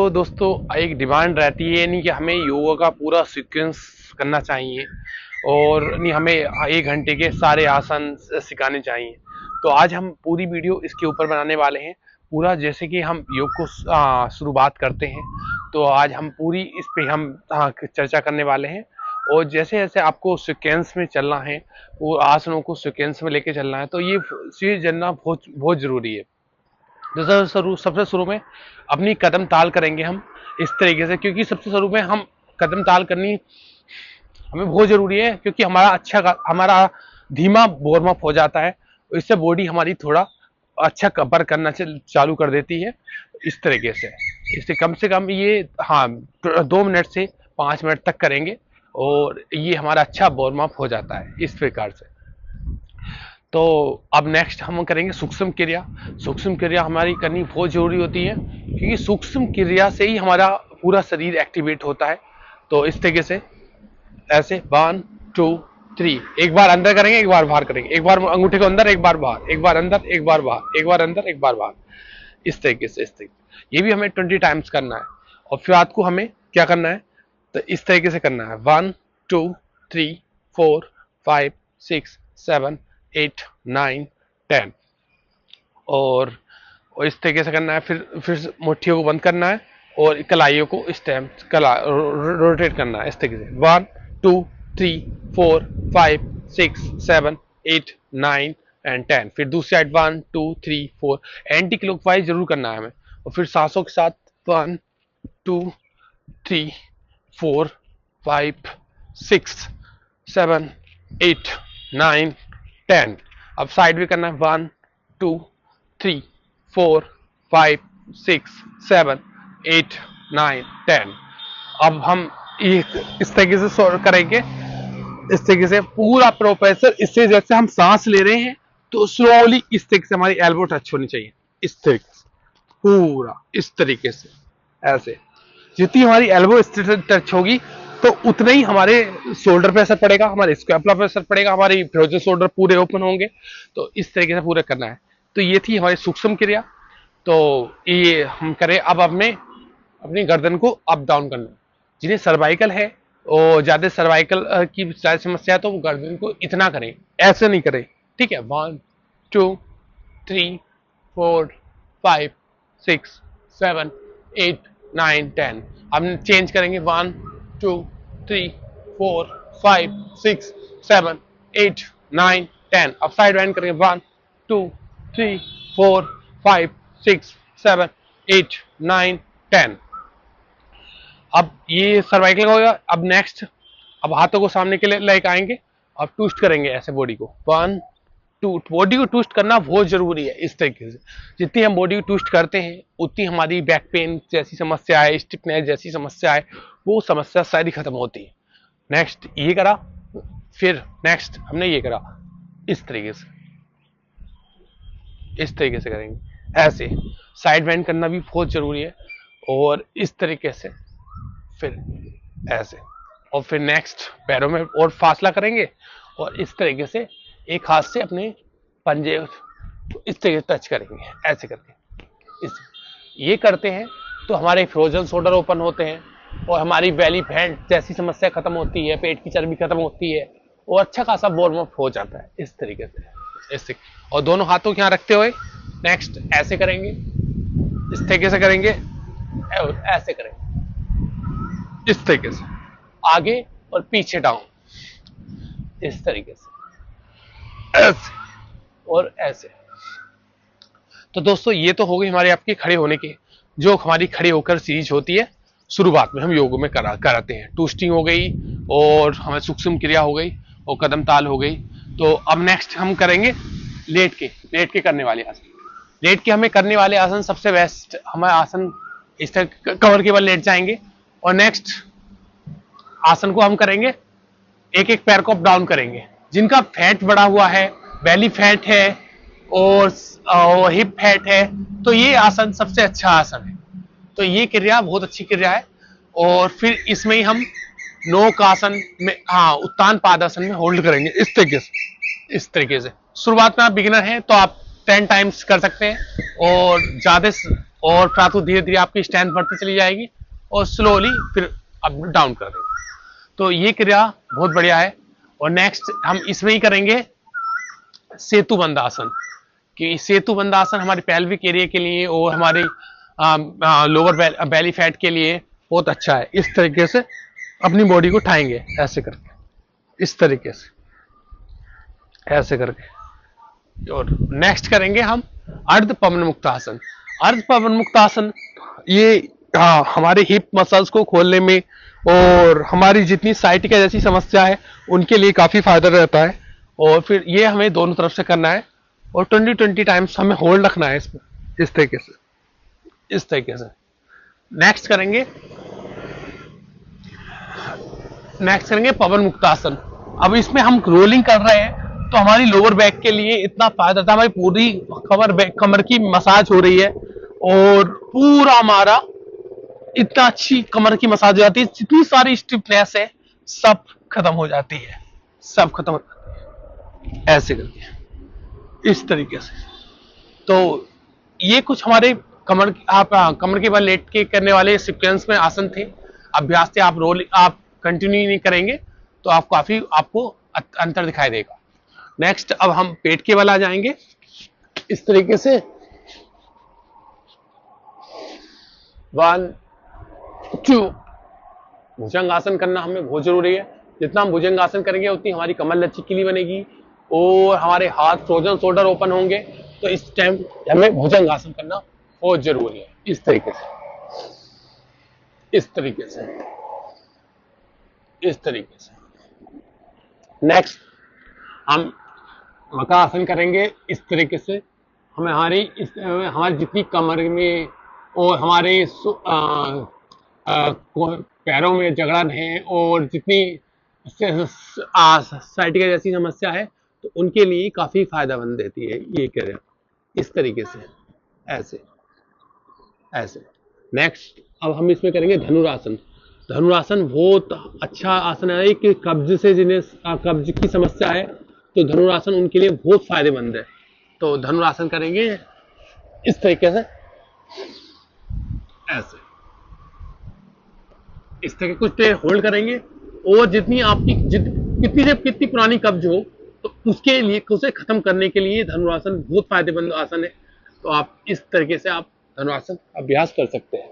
तो दोस्तों एक डिमांड रहती है नहीं कि हमें योगा का पूरा सीक्वेंस करना चाहिए और नहीं हमें 1 घंटे के सारे आसन सिखाने चाहिए। तो आज हम पूरी वीडियो इसके ऊपर बनाने वाले हैं। पूरा जैसे कि हम योग को शुरुआत करते हैं, तो आज हम पूरी इस पे हम चर्चा करने वाले हैं। और जैसे जैसे आपको सीक्वेंस में चलना है, वो आसनों को सीक्वेंस में लेके चलना है, तो ये चीज जानना बहुत बहुत जरूरी है। जैसे सबसे शुरू में अपनी कदम ताल करेंगे हम इस तरीके से, क्योंकि सबसे शुरू में हम कदम ताल करनी हमें बहुत जरूरी है, क्योंकि हमारा धीमा वार्म अप हो जाता है। इससे बॉडी हमारी थोड़ा अच्छा कवर करना चालू कर देती है इस तरीके से। इससे कम से कम ये 2 मिनट से 5 मिनट तक करेंगे और ये हमारा अच्छा वार्म अप हो जाता है इस प्रकार से। तो अब नेक्स्ट हम करेंगे सूक्ष्म क्रिया। सूक्ष्म क्रिया हमारी करनी बहुत जरूरी होती है, क्योंकि सूक्ष्म क्रिया से ही हमारा पूरा शरीर एक्टिवेट होता है। तो इस तरीके से ऐसे 1 2 3, एक बार अंदर करेंगे, एक बार बाहर करेंगे, एक बार अंगूठे को अंदर, एक बार बाहर, एक बार अंदर, एक बार बाहर, एक बार अंदर, एक बार बाहर, इस तरीके से। ये भी हमें 20 टाइम्स करना है। और फिर रात को हमें क्या करना है, तो इस तरीके से करना है 1 2 3 4 5 6 7 8 9 10। और इस तरीके से करना है। फिर मुट्ठियों को बंद करना है और कलाइयों को इस टाइम रोटेट करना है इस तरीके से 1 2 3 4 5 6 7 8 9 एंड 10। फिर दूसरी साइड 1 2 3 4, एंटी क्लॉकवाइज जरूर करना है हमें। और फिर सांसों के साथ 1 2 3 4 5 6 7 8 9 10। अब साइड भी करना है 1 2 3 4 5 6 7 8 9 10। अब हम इस तरीके से करेंगे, इस तरीके से पूरा प्रोफेसर। इससे जैसे हम सांस ले रहे हैं तो स्लोली इस तरीके से हमारी एल्बो टच होनी चाहिए, इस तरीके से पूरा इस तरीके से। ऐसे जितनी हमारी एल्बो इस तरह टच होगी तो उतना ही हमारे शोल्डर पे असर पड़ेगा, हमारे स्कैपुला पे असर पड़ेगा, हमारी फ्रोजन शोल्डर पूरे ओपन होंगे। तो इस तरीके से पूरा करना है। तो ये थी हमारी सूक्ष्म क्रिया। तो ये हम करें। अब हमें अपनी गर्दन को अप डाउन करना है। जिन्हें सर्वाइकल है और ज्यादा सर्वाइकल की ज्यादा समस्या है, तो वो गर्दन को इतना करें, ऐसे नहीं करें। ठीक है, 1 2 3 4 5 6 7 8 9 10। हम चेंज करेंगे 1 2 3 4 5 6 7 8 9 10। अब साइड वाइंड करेंगे 1 2 3 4 5 6 7 8 9 10। अब ये सर्वाइकल का हो गया। अब नेक्स्ट, अब हाथों को सामने के लिए लेके आएंगे। अब ट्विस्ट करेंगे ऐसे बॉडी को 1 2। बॉडी को ट्विस्ट करना बहुत जरूरी है इस तरीके से। जितनी हम बॉडी को ट्विस्ट करते हैं, उतनी हमारी बैक पेन जैसी समस्या है, स्टिफनेस जैसी समस्या है, वो समस्या सारी खत्म होती है। नेक्स्ट ये करा, फिर नेक्स्ट हमने ये करा, इस तरीके से, इस तरीके से करेंगे। ऐसे साइड बेंड करना भी बहुत जरूरी है। और इस तरीके से फिर ऐसे। और फिर नेक्स्ट पैरों में और फासला करेंगे और इस तरीके से एक हाथ से अपने पंजे इस तरीके से टच करेंगे, ऐसे करके। इस ये करते हैं तो हमारे फ्रोजन शोल्डर ओपन होते हैं और हमारी बेली फैट जैसी समस्या खत्म होती है, पेट की चर्बी खत्म होती है और अच्छा खासा वार्म अप हो जाता है इस तरीके से, ऐसे। और दोनों हाथों के यहाँ रखते हुए नेक्स्ट ऐसे करेंगे, इस तरीके से करेंगे और ऐसे करेंगे, इस तरीके से आगे और पीछे डाउन, इस तरीके से, ऐसे और ऐसे। तो दोस्तों ये तो हो गई हमारे आपके खड़े होने के, जो हमारी खड़े होकर सीरीज होती है शुरुआत में हम योग में कराते हैं। ट्विस्टिंग हो गई और हमें सूक्ष्म क्रिया हो गई और कदम ताल हो गई। तो अब नेक्स्ट हम करेंगे लेट के करने वाले आसन। लेट के हमें करने वाले आसन सबसे बेस्ट हमारे आसन, इस तरह कवर के बल लेट जाएंगे और नेक्स्ट आसन को हम करेंगे, एक एक पैर को अप डाउन करेंगे। जिनका फैट बढ़ा हुआ है, बेली फैट है और हिप फैट है, तो ये आसन सबसे अच्छा आसन है। तो ये क्रिया बहुत अच्छी क्रिया है। और फिर इसमें ही हम नोक आसन में, उत्तान पादासन में होल्ड करेंगे इस तरीके से, इस तरीके से। शुरुआत में आप बिगिनर हैं तो आप 10 टाइम्स कर सकते हैं और ज्यादा और फिर तो धीरे धीरे आपकी स्ट्रेंथ बढ़ती चली जाएगी और स्लोली फिर अप डाउन कर देंगे। तो ये क्रिया बहुत बढ़िया है। और नेक्स्ट हम इसमें ही करेंगे सेतु बंद आसन, कि सेतु बंद आसन हमारे पेल्विक एरिया के लिए और हमारे लोअर बेली फैट के लिए बहुत अच्छा है। इस तरीके से अपनी बॉडी को उठाएंगे ऐसे करके, इस तरीके से ऐसे करके। और नेक्स्ट करेंगे हम अर्ध पवन मुक्त आसन। अर्ध पवन मुक्त आसन ये हमारे हिप मसल्स को खोलने में और हमारी जितनी साइटिका जैसी समस्या है उनके लिए काफी फायदा रहता है। और फिर ये हमें दोनों तरफ से करना है और 20 टाइम्स हमें होल्ड रखना है इसमें, इस तरीके से, इस तरीके से। नेक्स्ट करेंगे पवन मुक्तासन। अब इसमें हम रोलिंग कर रहे हैं तो हमारी लोअर बैक के लिए इतना फायदा था, हमारी पूरी कमर की मसाज हो रही है और पूरा हमारा इतना अच्छी कमर की मसाज हो जाती है, जितनी सारी स्टिफनेस है सब खत्म हो जाती है, सब खत्म हो जाती है ऐसे करके, इस तरीके से। तो ये कुछ हमारे कमर के बल लेट के करने वाले सीक्वेंस में आसन थे, अभ्यास थे। आप कंटिन्यू नहीं करेंगे तो आपको अंतर दिखाई देगा। नेक्स्ट अब हम पेट के बल आ जाएंगे इस तरीके से। 1 2 भुजंग आसन करना हमें बहुत जरूरी है। जितना हम भुजंग आसन करेंगे उतनी हमारी कमर लचीली बनेगी और हमारे हाथ फ्रोजन शोल्डर ओपन होंगे। तो इस टाइम हमें भुजंग आसन करना बहुत जरूरी है, इस तरीके से, इस तरीके से, इस तरीके से। नेक्स्ट हम मकर आसन करेंगे इस तरीके से। हमारी जितनी कमर में और हमारे पैरों में जकड़न है और जितनी साइटिका जैसी समस्या है तो उनके लिए काफी फायदेमंद देती है ये क्रिया, इस तरीके से, ऐसे ऐसे। नेक्स्ट अब हम इसमें करेंगे धनुरासन। धनुरासन बहुत अच्छा आसन है कि जिन्हें कब्ज की समस्या है तो धनुरासन उनके लिए बहुत फायदेमंद है। तो धनुरासन करेंगे इस तरीके से, ऐसे, इस तरह कुछ देर होल्ड करेंगे और जितनी आपकी कितनी पुरानी कब्ज हो तो उसके लिए उसे खत्म करने के लिए धनुरासन बहुत फायदेमंद आसन है। तो आप इस तरीके से आप धनुरासन अभ्यास कर सकते हैं।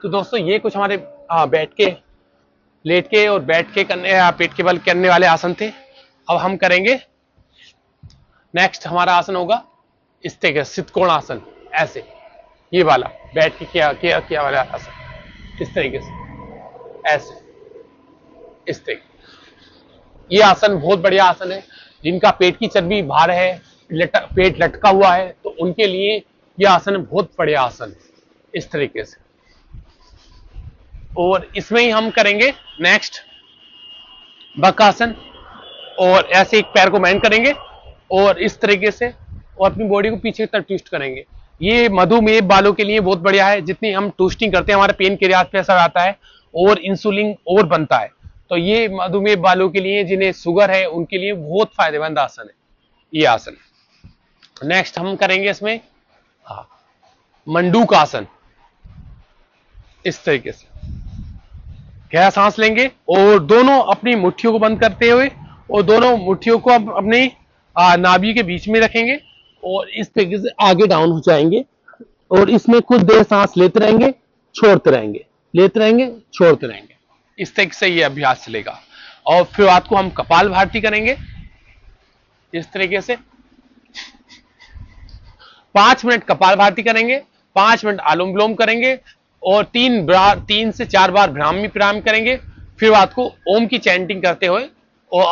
तो दोस्तों ये कुछ हमारे बैठ के, लेट के और बैठ के करने पेट के बल करने वाले आसन थे। अब हम करेंगे नेक्स्ट हमारा आसन होगा इस तरीके से सितकोण आसन, ऐसे, ये वाला बैठ के किया वाला आसन, इस तरीके से, ऐसे, इस तरीके। ये आसन बहुत बढ़िया आसन है। जिनका पेट की चर्बी बाहर है, पेट लटका हुआ है तो उनके लिए यह आसन बहुत बढ़िया आसन है, इस तरीके से। और इसमें ही हम करेंगे नेक्स्ट बकासन, और ऐसे एक पैर को बेंड करेंगे और इस तरीके से और अपनी बॉडी को पीछे की तरफ ट्विस्ट करेंगे। ये मधुमेह बालों के लिए बहुत बढ़िया है। जितनी हम ट्विस्टिंग करते हैं हमारे पेन के रियाज पे असर आता है और इंसुलिन और बनता है। तो ये मधुमेह बालों के लिए, जिन्हें शुगर है, उनके लिए बहुत फायदेमंद आसन है ये आसन। नेक्स्ट हम करेंगे इसमें मंडूक आसन, इस तरीके से। गहरा सांस लेंगे और दोनों अपनी मुट्ठियों को बंद करते हुए और दोनों मुट्ठियों को अपने नाभि के बीच में रखेंगे और इस तरीके से आगे डाउन हो जाएंगे और इसमें कुछ देर सांस लेते रहेंगे, छोड़ते रहेंगे, लेते रहेंगे, छोड़ते रहेंगे। इस तरीके से ये अभ्यास चलेगा। और फिर रात को हम कपाल भारती करेंगे इस तरीके से। 5 मिनट कपाल भारती करेंगे, 5 मिनट अनुलोम विलोम करेंगे और 3 से 4 बार भ्रामरी प्राणायाम करेंगे। फिर रात को ओम की चैंटिंग करते हुए और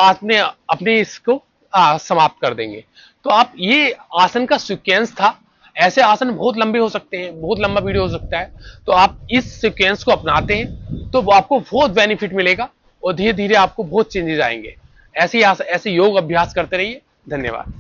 अपने इसको समाप्त कर देंगे। तो आप ये आसन का सीक्वेंस था। ऐसे आसन बहुत लंबे हो सकते हैं, बहुत लंबा वीडियो हो सकता है। तो आप इस सीक्वेंस को अपनाते हैं तो आपको बहुत बेनिफिट मिलेगा और धीरे धीरे आपको बहुत चेंजेस आएंगे। ऐसे योग अभ्यास करते रहिए। धन्यवाद।